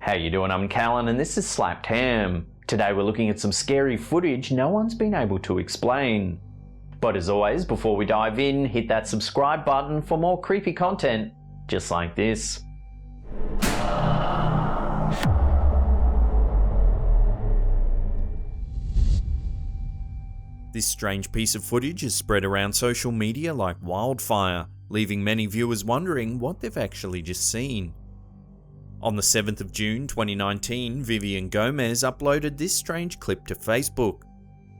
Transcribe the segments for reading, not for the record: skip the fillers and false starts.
How you doing? I'm Callan and this is Slapped Ham. Today we're looking at some scary footage no one's been able to explain. But as always, before we dive in, hit that subscribe button for more creepy content just like this. This strange piece of footage is spread around social media like wildfire, leaving many viewers wondering what they've actually just seen. On the 7th of June 2019, Vivian Gomez uploaded this strange clip to Facebook.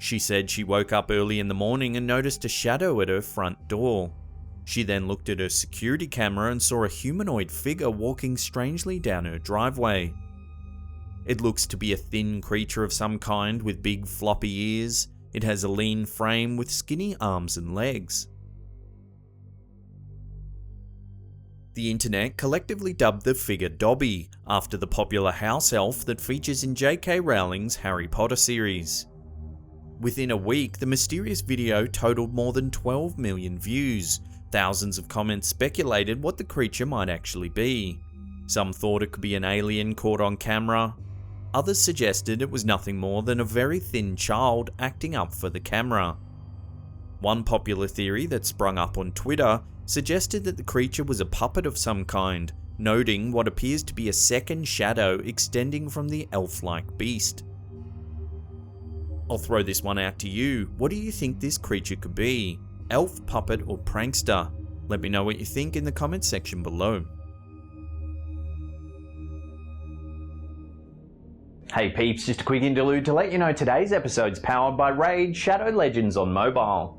She said she woke up early in the morning and noticed a shadow at her front door. She then looked at her security camera and saw a humanoid figure walking strangely down her driveway. It looks to be a thin creature of some kind with big floppy ears. It has a lean frame with skinny arms and legs. The internet collectively dubbed the figure Dobby, after the popular house elf that features in J.K. Rowling's Harry Potter series. Within a week, the mysterious video totaled more than 12 million views. Thousands of comments speculated what the creature might actually be. Some thought it could be an alien caught on camera. Others suggested it was nothing more than a very thin child acting up for the camera. One popular theory that sprung up on Twitter suggested that the creature was a puppet of some kind, noting what appears to be a second shadow extending from the elf-like beast. I'll throw this one out to you. What do you think this creature could be? Elf, puppet, or prankster? Let me know what you think in the comments section below. Hey peeps, just a quick interlude to let you know today's episode's powered by Raid Shadow Legends on mobile.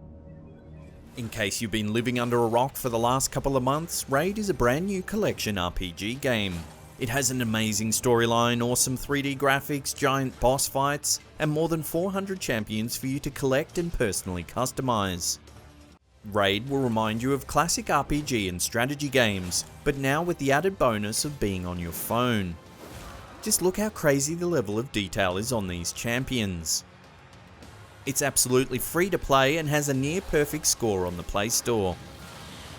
In case you've been living under a rock for the last couple of months, Raid is a brand new collection RPG game. It has an amazing storyline, awesome 3D graphics, giant boss fights, and more than 400 champions for you to collect and personally customize. Raid will remind you of classic RPG and strategy games, but now with the added bonus of being on your phone. Just look how crazy the level of detail is on these champions. It's absolutely free to play and has a near perfect score on the Play Store.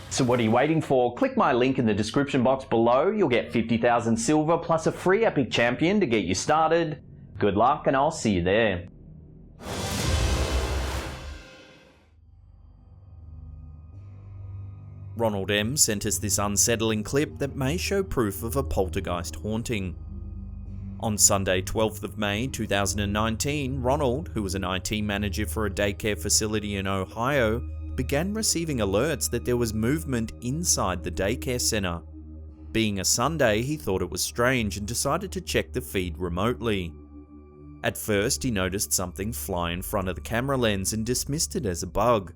So what are you waiting for? Click my link in the description box below. You'll get 50,000 silver plus a free epic champion to get you started. Good luck and I'll see you there. Ronald M sent us this unsettling clip that may show proof of a poltergeist haunting. On Sunday 12th of May 2019, Ronald, who was an IT manager for a daycare facility in Ohio, began receiving alerts that there was movement inside the daycare center. Being a Sunday, he thought it was strange and decided to check the feed remotely. At first, he noticed something fly in front of the camera lens and dismissed it as a bug.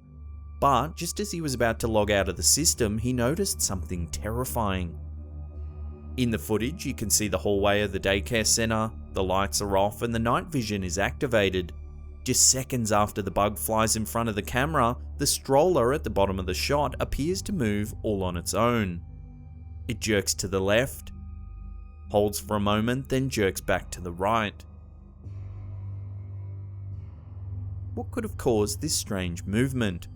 But just as he was about to log out of the system, he noticed something terrifying. In the footage, you can see the hallway of the daycare center, the lights are off and the night vision is activated. Just seconds after the bug flies in front of the camera, the stroller at the bottom of the shot appears to move all on its own. It jerks to the left, holds for a moment, then jerks back to the right. What could have caused this strange movement?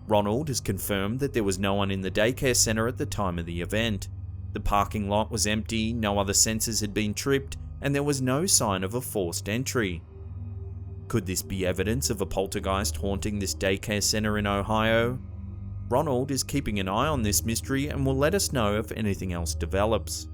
Ronald has confirmed that there was no one in the daycare center at the time of the event. The parking lot was empty, no other sensors had been tripped, and there was no sign of a forced entry. Could this be evidence of a poltergeist haunting this daycare center in Ohio? Ronald is keeping an eye on this mystery and will let us know if anything else develops.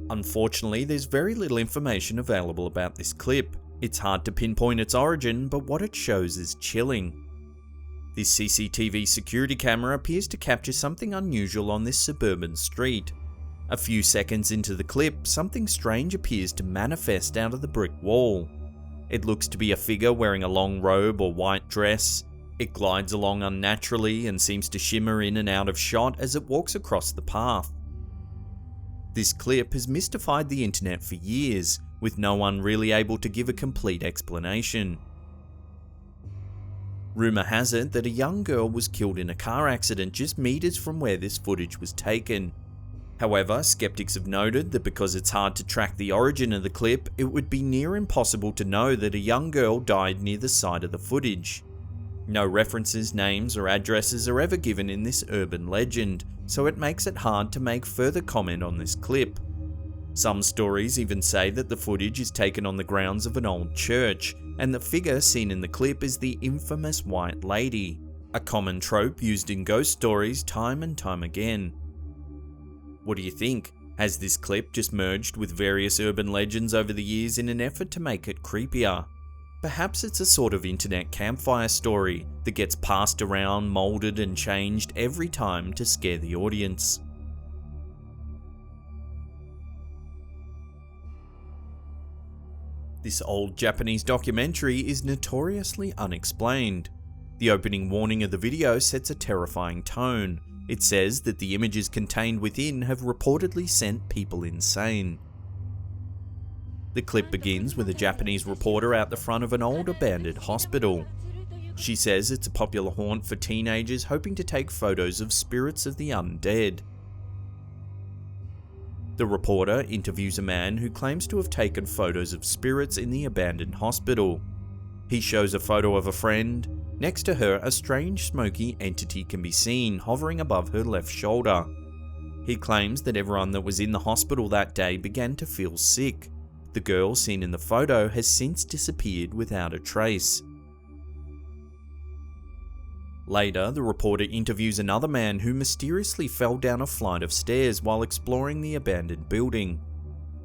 Unfortunately, there's very little information available about this clip. It's hard to pinpoint its origin, but what it shows is chilling. This CCTV security camera appears to capture something unusual on this suburban street. A few seconds into the clip, something strange appears to manifest out of the brick wall. It looks to be a figure wearing a long robe or white dress. It glides along unnaturally and seems to shimmer in and out of shot as it walks across the path. This clip has mystified the internet for years, with no one really able to give a complete explanation. Rumour has it that a young girl was killed in a car accident just meters from where this footage was taken. However, skeptics have noted that because it's hard to track the origin of the clip, it would be near impossible to know that a young girl died near the side of the footage. No references, names, or addresses are ever given in this urban legend, so it makes it hard to make further comment on this clip. Some stories even say that the footage is taken on the grounds of an old church, and the figure seen in the clip is the infamous White Lady, a common trope used in ghost stories time and time again. What do you think? Has this clip just merged with various urban legends over the years in an effort to make it creepier? Perhaps it's a sort of internet campfire story that gets passed around, moulded and changed every time to scare the audience. This old Japanese documentary is notoriously unexplained. The opening warning of the video sets a terrifying tone. It says that the images contained within have reportedly sent people insane. The clip begins with a Japanese reporter out the front of an old abandoned hospital. She says it's a popular haunt for teenagers hoping to take photos of spirits of the undead. The reporter interviews a man who claims to have taken photos of spirits in the abandoned hospital. He shows a photo of a friend. Next to her, a strange smoky entity can be seen hovering above her left shoulder. He claims that everyone that was in the hospital that day began to feel sick. The girl seen in the photo has since disappeared without a trace. Later, the reporter interviews another man who mysteriously fell down a flight of stairs while exploring the abandoned building.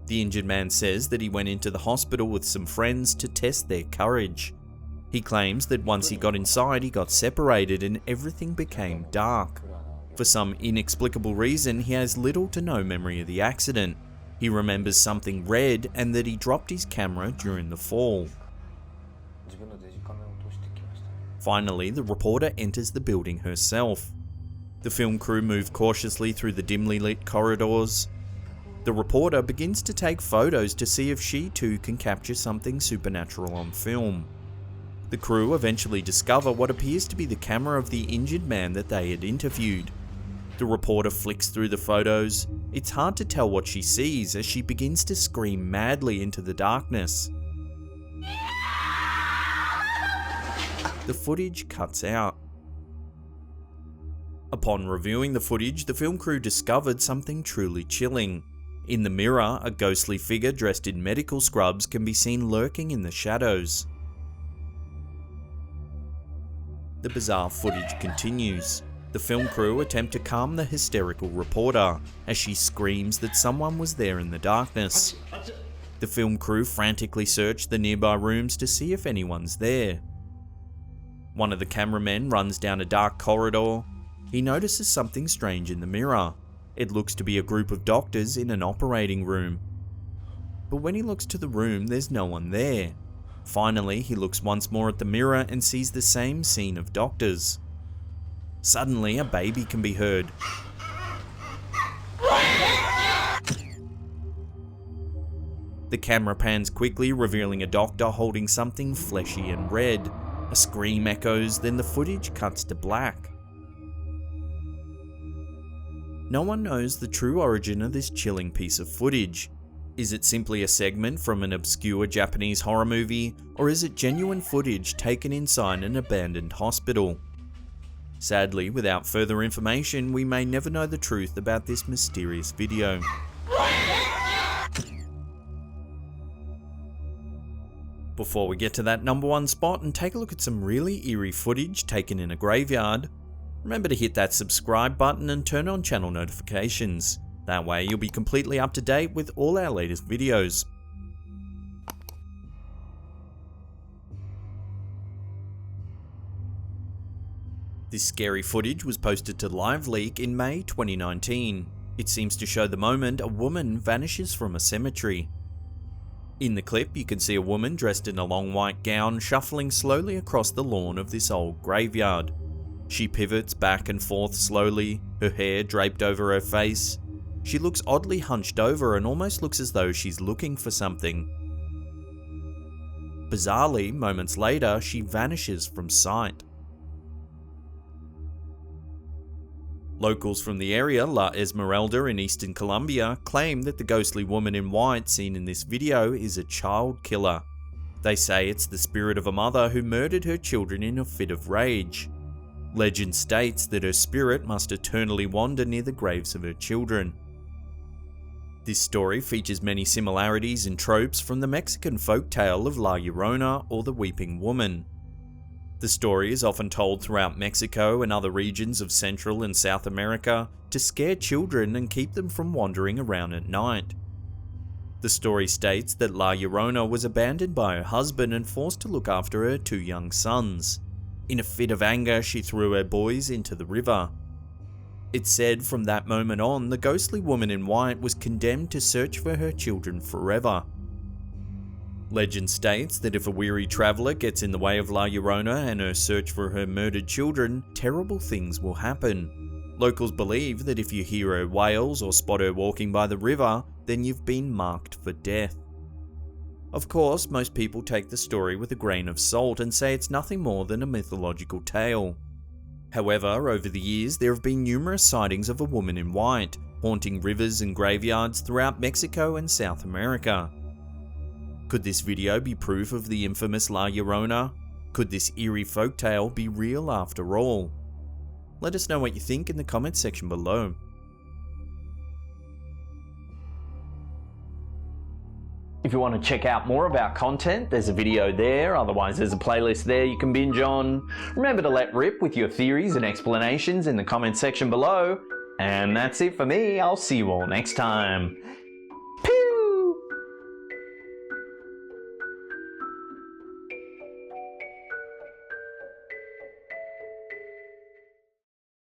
The injured man says that he went into the hospital with some friends to test their courage. He claims that once he got inside, he got separated and everything became dark. For some inexplicable reason, he has little to no memory of the accident. He remembers something red and that he dropped his camera during the fall. Finally, the reporter enters the building herself. The film crew move cautiously through the dimly lit corridors. The reporter begins to take photos to see if she too can capture something supernatural on film. The crew eventually discover what appears to be the camera of the injured man that they had interviewed. The reporter flicks through the photos. It's hard to tell what she sees as she begins to scream madly into the darkness. The footage cuts out. Upon reviewing the footage, the film crew discovered something truly chilling. In the mirror, a ghostly figure dressed in medical scrubs can be seen lurking in the shadows. The bizarre footage continues. The film crew attempt to calm the hysterical reporter as she screams that someone was there in the darkness. The film crew frantically search the nearby rooms to see if anyone's there. One of the cameramen runs down a dark corridor. He notices something strange in the mirror. It looks to be a group of doctors in an operating room. But when he looks to the room, there's no one there. Finally, he looks once more at the mirror and sees the same scene of doctors. Suddenly, a baby can be heard. The camera pans quickly, revealing a doctor holding something fleshy and red. A scream echoes, then the footage cuts to black. No one knows the true origin of this chilling piece of footage. Is it simply a segment from an obscure Japanese horror movie, or is it genuine footage taken inside an abandoned hospital? Sadly, without further information, we may never know the truth about this mysterious video. Before we get to that number one spot and take a look at some really eerie footage taken in a graveyard, remember to hit that subscribe button and turn on channel notifications. That way you'll be completely up to date with all our latest videos. This scary footage was posted to LiveLeak in May 2019. It seems to show the moment a woman vanishes from a cemetery. In the clip, you can see a woman dressed in a long white gown shuffling slowly across the lawn of this old graveyard. She pivots back and forth slowly, her hair draped over her face. She looks oddly hunched over and almost looks as though she's looking for something. Bizarrely, moments later, she vanishes from sight. Locals from the area, La Esmeralda in eastern Colombia, claim that the ghostly woman in white seen in this video is a child killer. They say it's the spirit of a mother who murdered her children in a fit of rage. Legend states that her spirit must eternally wander near the graves of her children. This story features many similarities and tropes from the Mexican folktale of La Llorona or the Weeping Woman. The story is often told throughout Mexico and other regions of Central and South America to scare children and keep them from wandering around at night. The story states that La Llorona was abandoned by her husband and forced to look after her 2 young sons. In a fit of anger, she threw her boys into the river. It's said from that moment on, the ghostly woman in white was condemned to search for her children forever. Legend states that if a weary traveller gets in the way of La Llorona and her search for her murdered children, terrible things will happen. Locals believe that if you hear her wails or spot her walking by the river, then you've been marked for death. Of course, most people take the story with a grain of salt and say it's nothing more than a mythological tale. However, over the years, there have been numerous sightings of a woman in white, haunting rivers and graveyards throughout Mexico and South America. Could this video be proof of the infamous La Llorona? Could this eerie folktale be real after all? Let us know what you think in the comments section below. If you want to check out more of our content, there's a video there, otherwise there's a playlist there you can binge on. Remember to let rip with your theories and explanations in the comments section below. And that's it for me, I'll see you all next time.